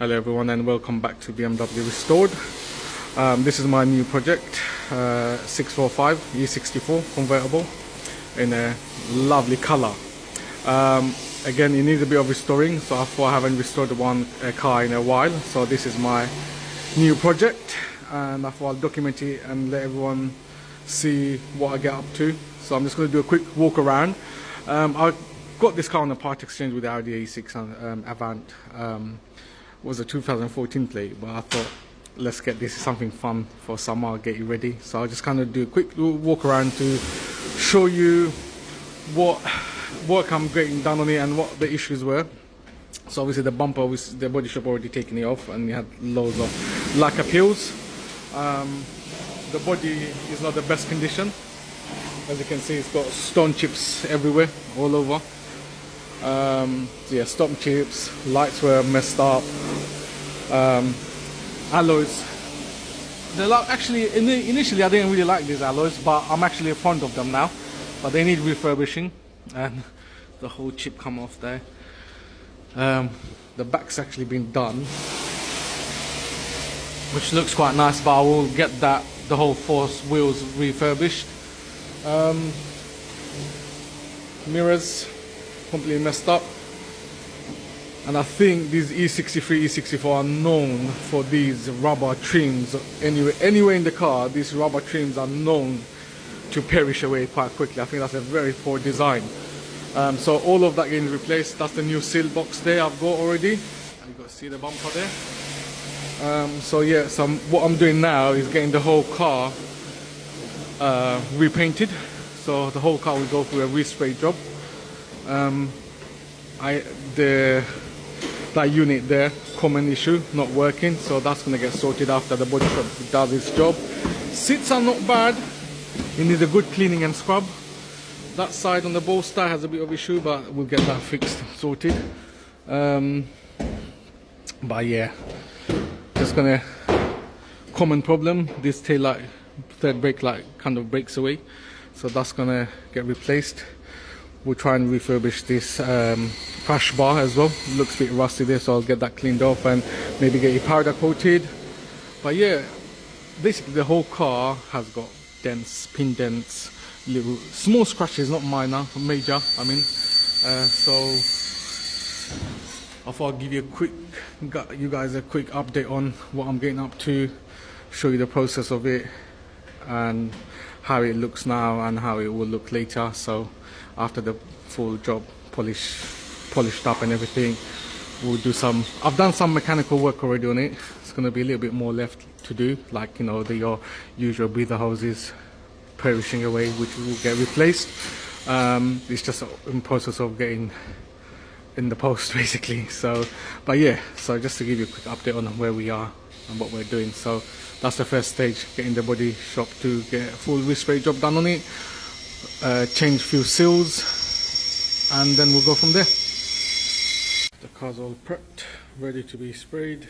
Hello everyone and welcome back to BMW Restored. This is my new project, 645 E64 convertible in a lovely color. Again, it needs a bit of restoring, so I thought I haven't restored a car in a while, so this is my new project and I thought I'll document it and let everyone see what I get up to. So I'm just going to do a quick walk around. I got this car on a part exchange with the Audi A6 Avant. Was a 2014 plate, but I thought let's get this something fun for summer. I'll get you ready. So I'll just kind of do a quick walk around to show you what work I'm getting done on it and what the issues were. So obviously the bumper was the body shop already taken it off and we had loads of lacquer peels. The body is not the best condition. As you can see, it's got stone chips everywhere, all over. Yeah, stone chips, lights were messed up, alloys. Actually, initially I didn't really like these alloys, but I'm actually fond of them now. But they need refurbishing, and the whole chip come off there. The back's actually been done, which looks quite nice, but I will get the whole four wheels refurbished. Mirrors completely messed up, and I think these E63, E64 are known for these rubber trims. Anyway in the car, these rubber trims are known to perish away quite quickly. I think that's a very poor design. So all of that getting replaced. That's the new seal box there I've got already. And you got to see the bumper there. So yeah, what I'm doing now is getting the whole car repainted. So the whole car will go through a respray job. That unit there, common issue, not working, so that's going to get sorted after the body shop does its job. Seats are not bad, it needs a good cleaning and scrub. That side on the bolster has a bit of issue, but we'll get that fixed, sorted. But yeah, just gonna common problem, this tail light, third brake light kind of breaks away, so that's gonna get replaced. We'll try and refurbish this crash bar as well. It looks a bit rusty there, so I'll get that cleaned off and maybe get it powder coated. But yeah, basically the whole car has got dents, pin dents, little small scratches, not minor, major. I mean, so I thought I'd give you you guys a quick update on what I'm getting up to, show you the process of it and how it looks now and how it will look later. So after the full job polished up and everything, we'll do I've done some mechanical work already on it. It's going to be a little bit more left to do, like, you know, your usual breather hoses perishing away, which will get replaced. It's just in process of getting in the post basically. So but yeah, so just to give you a quick update on where we are and what we're doing. So that's the first stage, getting the body shop to get a full respray job done on it, change few seals, and then we'll go from there. The car's all prepped, ready to be sprayed.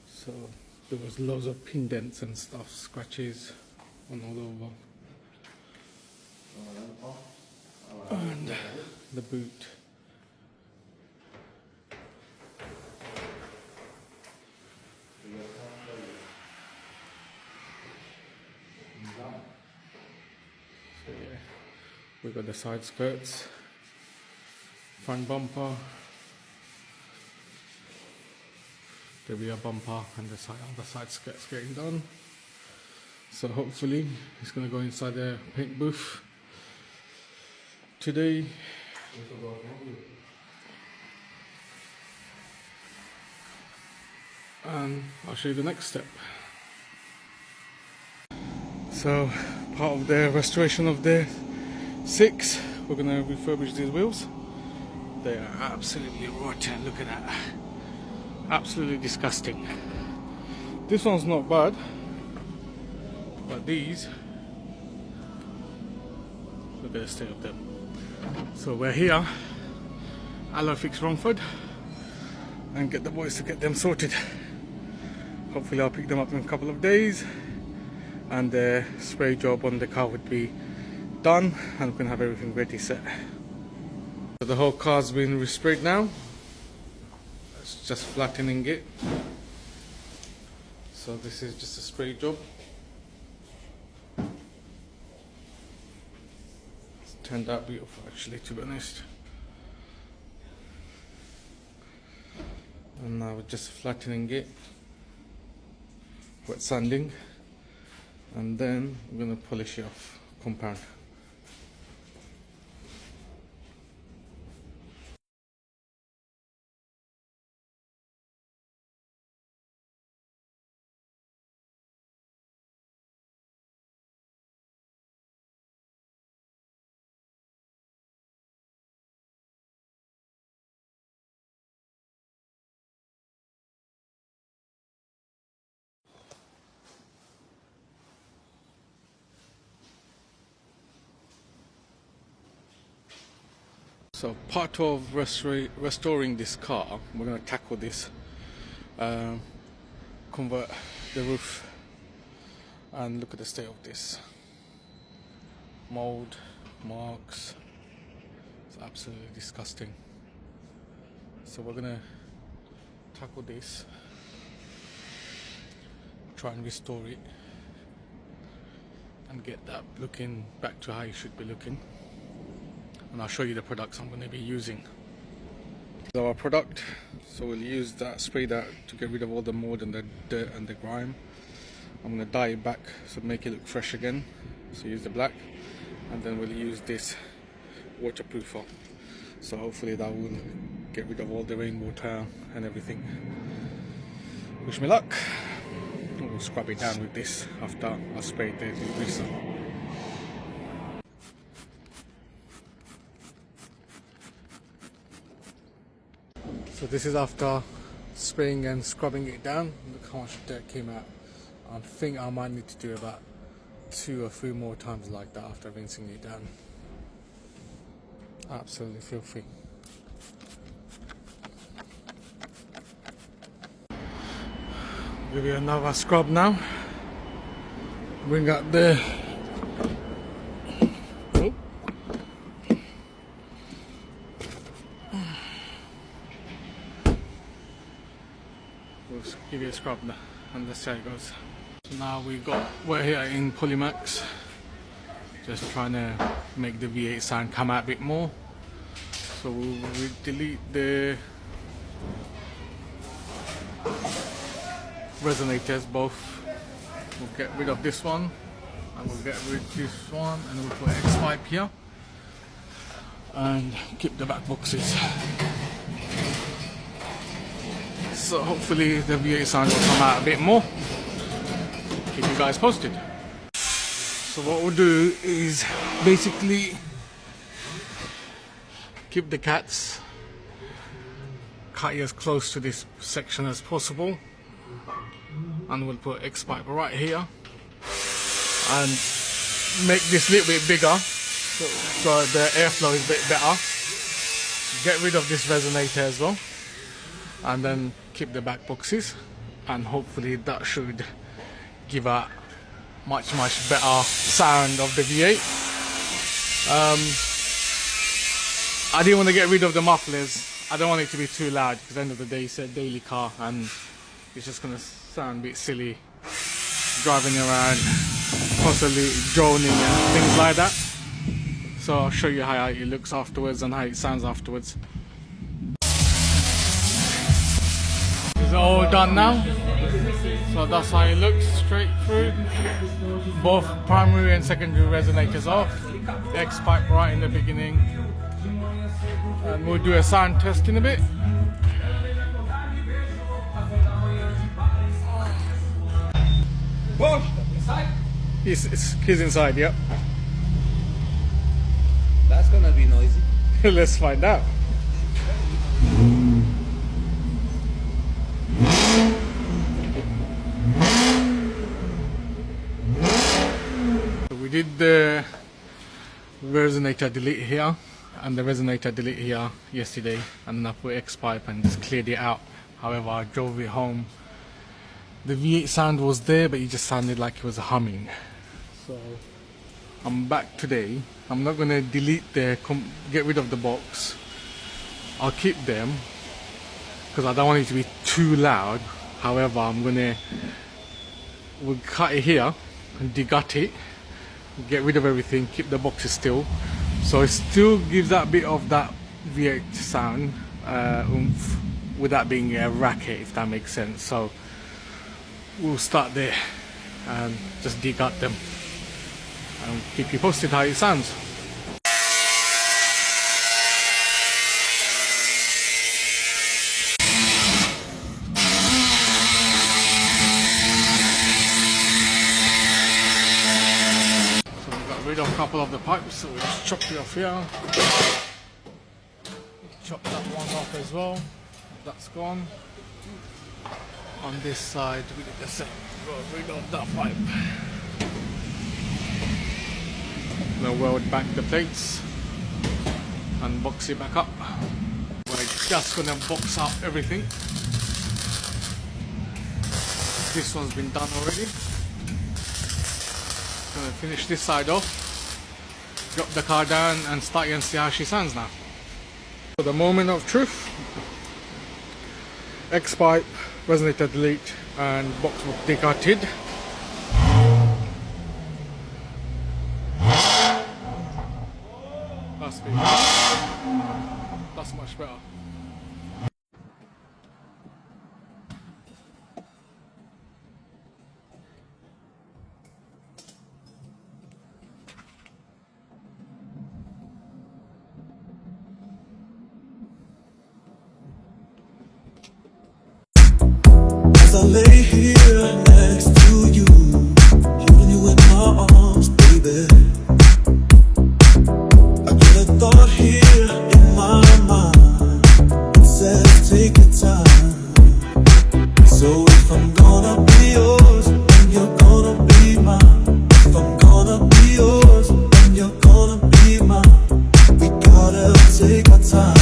So there was loads of pin dents and stuff, scratches on all over, and the boot. So yeah, we've got the side skirts, front bumper, the rear bumper, and the other side skirts getting done. So hopefully it's going to go inside the paint booth today. And I'll show you the next step. So part of the restoration of the 6, we're going to refurbish these wheels. They are absolutely rotten, look at that. Absolutely disgusting. This one's not bad, but these, look at the state of them. So we're here, Alloy Fix Romford, and get the boys to get them sorted. Hopefully I'll pick them up in a couple of days and the spray job on the car would be done and we can have everything ready set. The whole car's been resprayed now. It's just flattening it. So this is just a spray job. It's turned out beautiful actually, to be honest. And now we're just flattening it, wet sanding, and then we're going to polish it off, compound. So part of restoring this car, we're going to tackle this, convert the roof, and look at the state of this. Mold, marks, it's absolutely disgusting. So we're going to tackle this, try and restore it, and get that looking back to how it should be looking. And I'll show you the products I'm going to be using. This is our product, so we'll use that, spray that to get rid of all the mold and the dirt and the grime. I'm going to dye it back so make it look fresh again, so use the black, and then we'll use this waterproofer, so hopefully that will get rid of all the rainwater and everything. Wish me luck. We'll scrub it down with this after I spray the degreaser. So this is after spraying and scrubbing it down. Look how much dirt came out. I think I might need to do about 2 or 3 more times like that after rinsing it down. Absolutely filthy. Give it another scrub now. Bring out the give it a scrub now, and that's how it goes. So now we're here in Polimax, just trying to make the V8 sound come out a bit more. So we'll delete the resonators both. We'll get rid of this one, and we'll get rid of this one, and we'll put X pipe here, and keep the back boxes. So hopefully the V8 sound will come out a bit more. Keep you guys posted. So what we'll do is basically keep the cats, cut it as close to this section as possible, and we'll put X pipe right here and make this a little bit bigger so the airflow is a bit better. Get rid of this resonator as well, and then keep the back boxes, and hopefully that should give a much better sound of the V8. I didn't want to get rid of the mufflers. I don't want it to be too loud, because at the end of the day it's a daily car and it's just going to sound a bit silly driving around constantly droning and things like that. So I'll show you how it looks afterwards and how it sounds afterwards. It's all done now, so that's how it looks straight through. Both primary and secondary resonators off, the X pipe right in the beginning, and we'll do a sound test in a bit. Inside? He's inside, yep. That's gonna be noisy. Let's find out. We did the resonator delete here and the resonator delete here yesterday, and then I put X pipe and just cleared it out. However, I drove it home. The V8 sound was there, but it just sounded like it was humming. So I'm back today. I'm not going to delete get rid of the box. I'll keep them because I don't want it to be too loud. However, we'll cut it here and degut it, get rid of everything, keep the boxes still, so it still gives that bit of that V8 sound, oomph, without being a racket, if that makes sense. So we'll start there and just degut them and keep you posted how it sounds. Rid of a couple of the pipes, so we'll just chop it off here. Chop that one off as well. That's gone. On this side, we did the same. Got rid of that pipe. Now weld back the plates and box it back up. We're just gonna box up everything. This one's been done already. Gonna finish this side off, drop the car down and start and see how she sounds now. So the moment of truth. X pipe, resonator delete and box was degutted. That's much better. As I lay here next to you, holding you in my arms, baby, I get a thought here in my mind. It says take your time. So if I'm gonna be yours, then you're gonna be mine. If I'm gonna be yours, then you're gonna be mine. We gotta take our time.